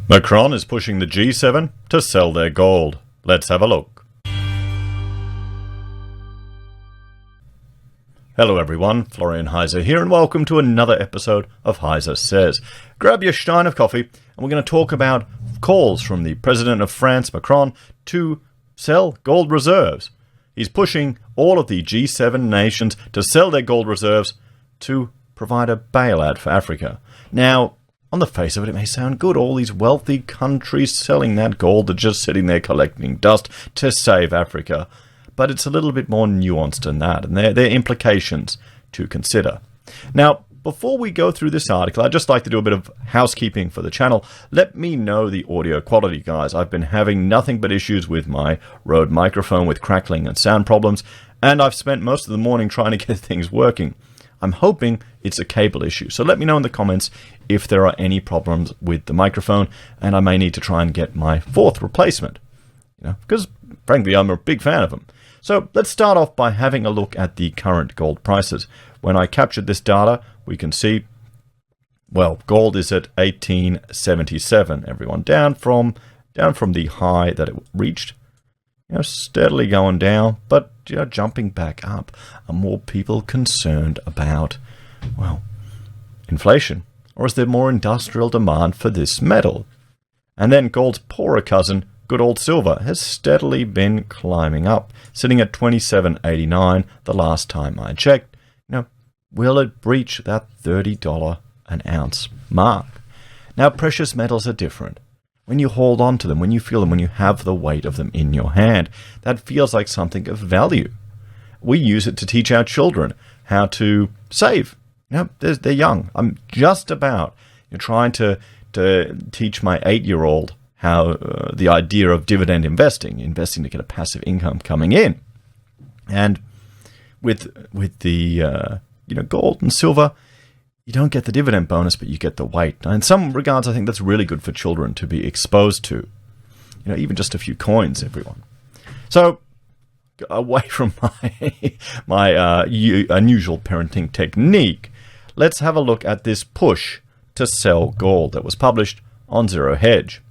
Macron is pushing the G7 to sell their gold. Let's have a look. Hello everyone, Florian.Heise here, and welcome to another episode of HeiseSays. Grab your stein of coffee, and we're going to talk about calls from the President of France, Macron, to sell gold reserves. He's pushing all of the G7 nations to sell their gold reserves to provide a bailout for Africa. Now, on the face of it, it may sound good. All these wealthy countries selling that gold, they're just sitting there collecting dust to save Africa. But it's a little bit more nuanced than that, and there are implications to consider. Now, before we go through this article, I'd just like to do a bit of housekeeping for the channel. Let me know the audio quality, guys. I've been having nothing but issues with my Rode microphone with crackling and sound problems, and I've spent most of the morning trying to get things working. I'm hoping it's a cable issue, so let me know in the comments if there are any problems with the microphone, and I may need to try and get my fourth replacement. Because, frankly, I'm a big fan of them. So let's start off by having a look at the current gold prices. When I captured this data, we can see, well, gold is at 1877, everyone, down from the high that it reached. Steadily going down, but jumping back up. Are more people concerned about, well, inflation? Or is there more industrial demand for this metal? And then gold's poorer cousin, good old silver, has steadily been climbing up, sitting at 27.89 the last time I checked. Will it breach that $30 an ounce mark? Now, precious metals are different. When you hold on to them, when you feel them, when you have the weight of them in your hand, that feels like something of value. We use it to teach our children how to save. They're young. I'm just about trying to teach my 8-year-old how the idea of dividend investing to get a passive income coming in. And with the gold and silver, you don't get the dividend bonus, but you get the weight. Now, in some regards, I think that's really good for children to be exposed to. Even just a few coins, everyone. So, away from my unusual parenting technique, let's have a look at this push to sell gold that was published on Zero Hedge.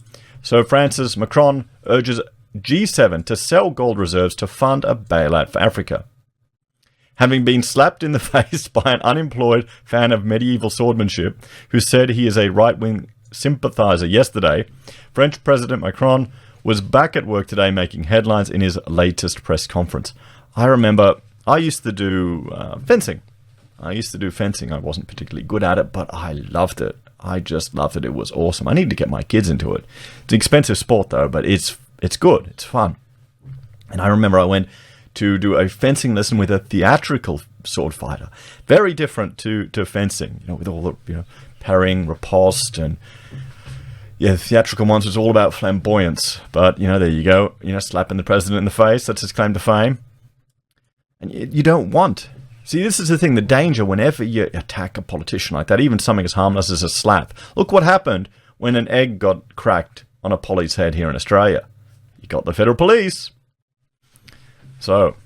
So, France's Macron urges G7 to sell gold reserves to fund a bailout for Africa. Having been slapped in the face by an unemployed fan of medieval swordsmanship who said he is a right-wing sympathizer yesterday, French President Macron was back at work today making headlines in his latest press conference. I remember I used to do fencing. I wasn't particularly good at it, but I loved it. I just loved it. It was awesome. I need to get my kids into it. It's an expensive sport, though, but it's good. It's fun. And I remember I went to do a fencing lesson with a theatrical sword fighter. Very different to fencing, with all the parrying, riposte, and the theatrical ones was all about flamboyance. But, there you go, slapping the president in the face, that's his claim to fame. And you don't want. See, this is the thing, the danger whenever you attack a politician like that, even something as harmless as a slap. Look what happened when an egg got cracked on a Polly's head here in Australia. You got the federal police. So,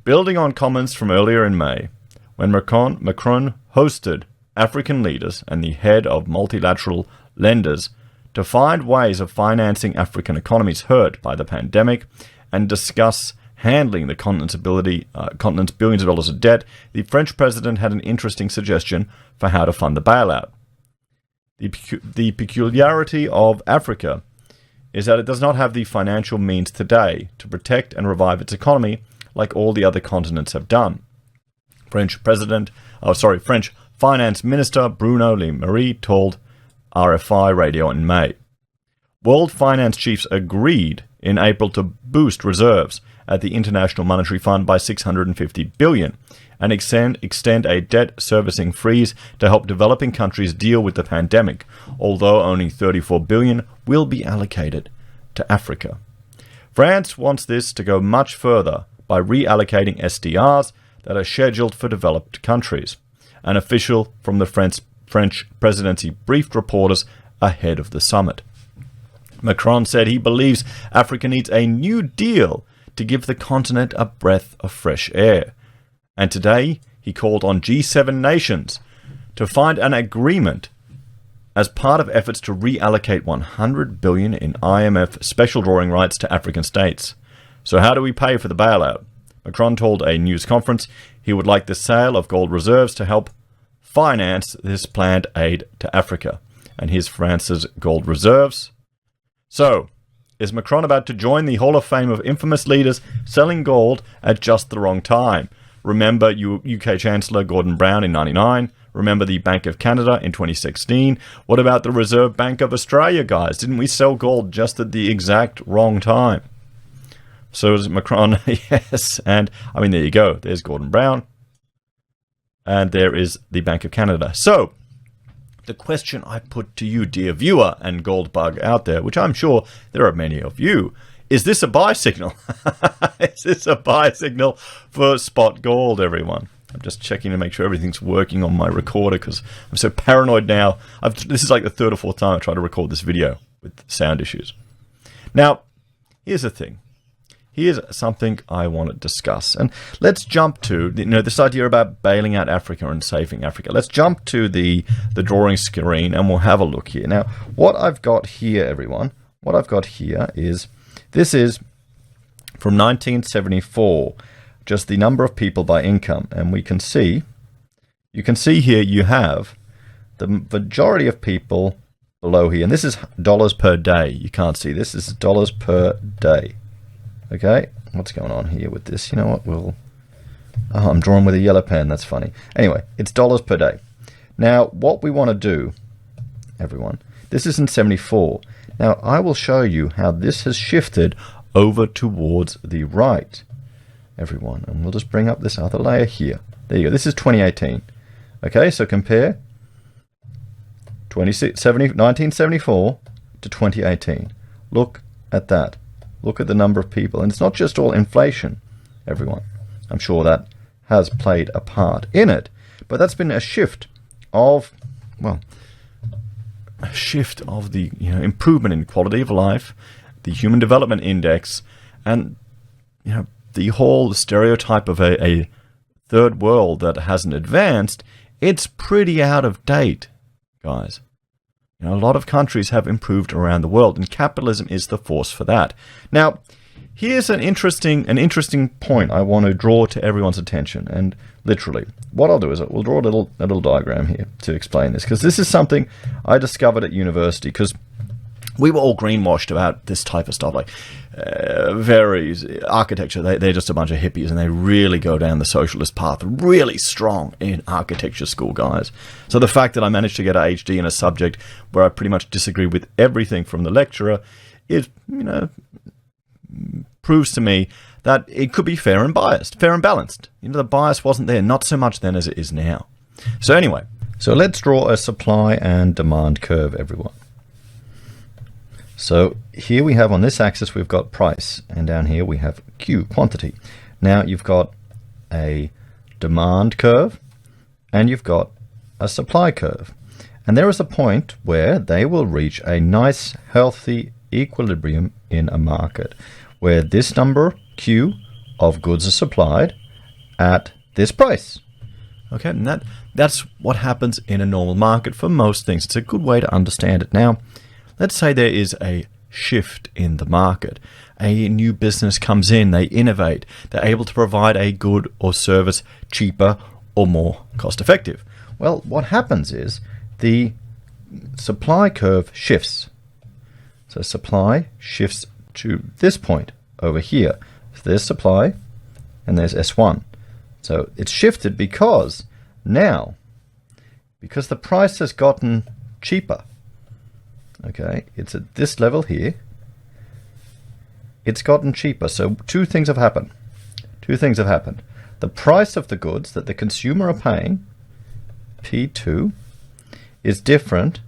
building on comments from earlier in May, when Macron hosted African leaders and the head of multilateral lenders to find ways of financing African economies hurt by the pandemic and discuss handling the continent's billions of dollars of debt, the French president had an interesting suggestion for how to fund the bailout. The peculiarity of Africa is that it does not have the financial means today to protect and revive its economy like all the other continents have done. French Finance Minister Bruno Le Maire told RFI Radio in May. World finance chiefs agreed in April to boost reserves at the International Monetary Fund by $650 billion and extend a debt servicing freeze to help developing countries deal with the pandemic, although only $34 billion will be allocated to Africa. France wants this to go much further by reallocating SDRs that are scheduled for developed countries. An official from the French presidency briefed reporters ahead of the summit. Macron said he believes Africa needs a new deal to give the continent a breath of fresh air. And today, he called on G7 nations to find an agreement as part of efforts to reallocate $100 billion in IMF special drawing rights to African states. So how do we pay for the bailout? Macron told a news conference he would like the sale of gold reserves to help finance this planned aid to Africa. And here's France's gold reserves. So, is Macron about to join the Hall of Fame of infamous leaders selling gold at just the wrong time? Remember UK Chancellor Gordon Brown in 1999? Remember the Bank of Canada in 2016? What about the Reserve Bank of Australia, guys? Didn't we sell gold just at the exact wrong time? So is Macron, yes. And, I mean, there you go. There's Gordon Brown. And there is the Bank of Canada. So, the question I put to you, dear viewer and gold bug out there, which I'm sure there are many of you, is this a buy signal? Is this a buy signal for spot gold, everyone? I'm just checking to make sure everything's working on my recorder because I'm so paranoid now. This is like the third or fourth time I try to record this video with sound issues. Now, here's the thing. Here's something I want to discuss. And let's jump to, this idea about bailing out Africa and saving Africa. Let's jump to the drawing screen and we'll have a look here. Now, what I've got here, everyone, what I've got here is, this is from 1974, just the number of people by income. And you can see here you have the majority of people below here. And this is dollars per day. You can't see this. This is dollars per day. Okay, what's going on here with this? You know what, I'm drawing with a yellow pen, that's funny. Anyway, it's dollars per day. Now, what we want to do, everyone, this is in 74. Now, I will show you how this has shifted over towards the right, everyone. And we'll just bring up this other layer here. There you go, this is 2018. Okay, so compare 1974 to 2018. Look at that. Look at the number of people. And it's not just all inflation, everyone. I'm sure that has played a part in it. But that's been a shift of, the improvement in quality of life, the Human Development Index, and the whole stereotype of a third world that hasn't advanced. It's pretty out of date, guys. A lot of countries have improved around the world, and capitalism is the force for that. Now, here's an interesting point I want to draw to everyone's attention. And literally, what I'll do is we'll draw a little diagram here to explain this, because this is something I discovered at university, because we were all greenwashed about this type of stuff, like architecture. They're just a bunch of hippies, and they really go down the socialist path, really strong in architecture school, guys. So the fact that I managed to get an HD in a subject where I pretty much disagree with everything from the lecturer is, proves to me that it could be fair and balanced. The bias wasn't there, not so much then as it is now. So anyway, so let's draw a supply and demand curve, everyone. So here we have, on this axis, we've got price, and down here we have Q, quantity. Now you've got a demand curve and you've got a supply curve. And there is a point where they will reach a nice, healthy equilibrium in a market, where this number, Q, of goods are supplied at this price. Okay, and that's what happens in a normal market for most things. It's a good way to understand it. Now, let's say there is a shift in the market. A new business comes in, they innovate, they're able to provide a good or service cheaper or more cost effective. Well, what happens is the supply curve shifts. So supply shifts to this point over here. So there's supply and there's S1. So it's shifted because the price has gotten cheaper. Okay, it's at this level here. It's gotten cheaper. So two things have happened. The price of the goods that the consumer are paying, P2, is different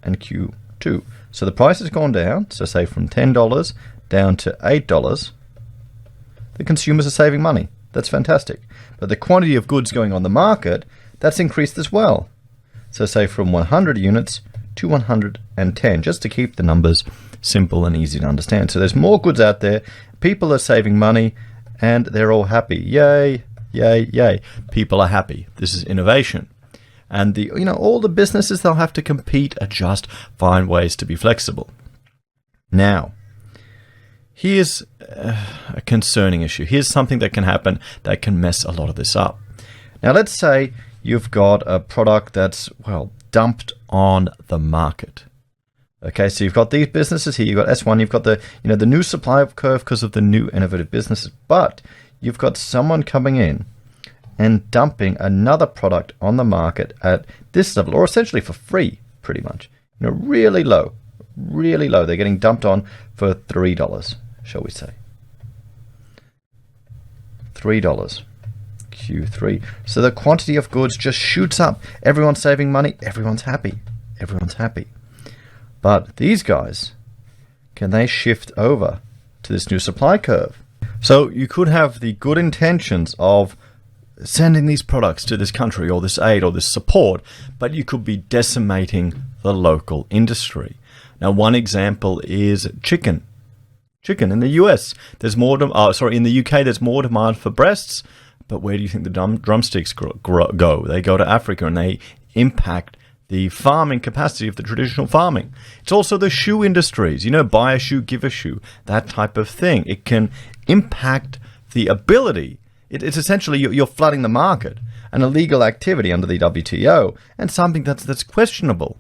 and Q2. So the price has gone down. So say from $10 down to $8. The consumers are saving money. That's fantastic. But the quantity of goods going on the market, that's increased as well. So say from 100 units to 110, just to keep the numbers simple and easy to understand. So there's more goods out there, people are saving money, and they're all happy. Yay, yay, yay. People are happy. This is innovation. and all the businesses, they'll have to compete, adjust, find ways to be flexible. Now, here's a concerning issue. Here's something that can happen that can mess a lot of this up. Now, let's say you've got a product that's, dumped on the market. Okay, so you've got these businesses here. You've got S1. You've got the new supply curve because of the new innovative businesses. But you've got someone coming in and dumping another product on the market at this level, or essentially for free, pretty much. Really low, really low. They're getting dumped on for $3, shall we say? $3. Q3. So the quantity of goods just shoots up. Everyone's saving money. Everyone's happy. Everyone's happy. But these guys, can they shift over to this new supply curve? So you could have the good intentions of sending these products to this country or this aid or this support, but you could be decimating the local industry. Now, one example is chicken. Chicken in the US, there's more. In the UK, there's more demand for breasts. But where do you think the drumsticks go? They go to Africa, and they impact the farming capacity of the traditional farming. It's also the shoe industries. Buy a shoe, give a shoe. That type of thing. It can impact the ability. It's essentially you're flooding the market, an illegal activity under the WTO, and something that's questionable.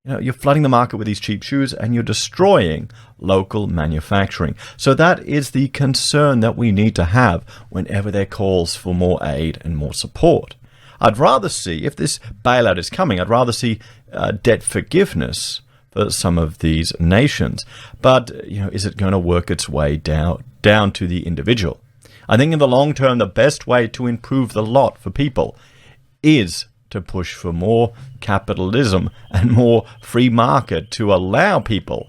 You're flooding the market with these cheap shoes, and you're destroying local manufacturing. So that is the concern that we need to have whenever there calls for more aid and more support. I'd rather see, if this bailout is coming, I'd rather see debt forgiveness for some of these nations. But, is it going to work its way down to the individual? I think in the long term, the best way to improve the lot for people is to push for more capitalism and more free market to allow people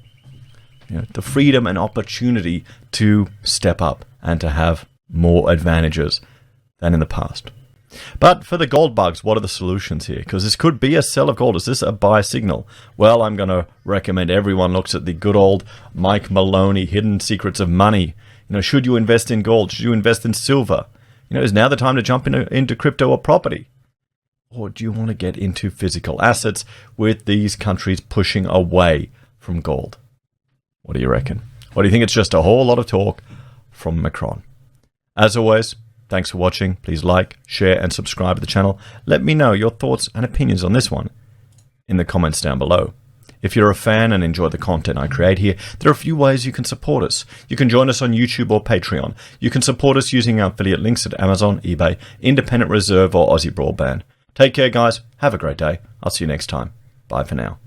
the freedom and opportunity to step up and to have more advantages than in the past. But for the gold bugs, what are the solutions here? Because this could be a sell of gold. Is this a buy signal? Well, I'm going to recommend everyone looks at the good old Mike Maloney Hidden Secrets of Money. Should you invest in gold? Should you invest in silver? Is now the time to jump into crypto or property? Or do you want to get into physical assets with these countries pushing away from gold? What do you reckon? Or do you think it's just a whole lot of talk from Macron? As always, thanks for watching. Please like, share, and subscribe to the channel. Let me know your thoughts and opinions on this one in the comments down below. If you're a fan and enjoy the content I create here, there are a few ways you can support us. You can join us on YouTube or Patreon. You can support us using our affiliate links at Amazon, eBay, Independent Reserve, or AussieBroadband. Take care, guys. Have a great day. I'll see you next time. Bye for now.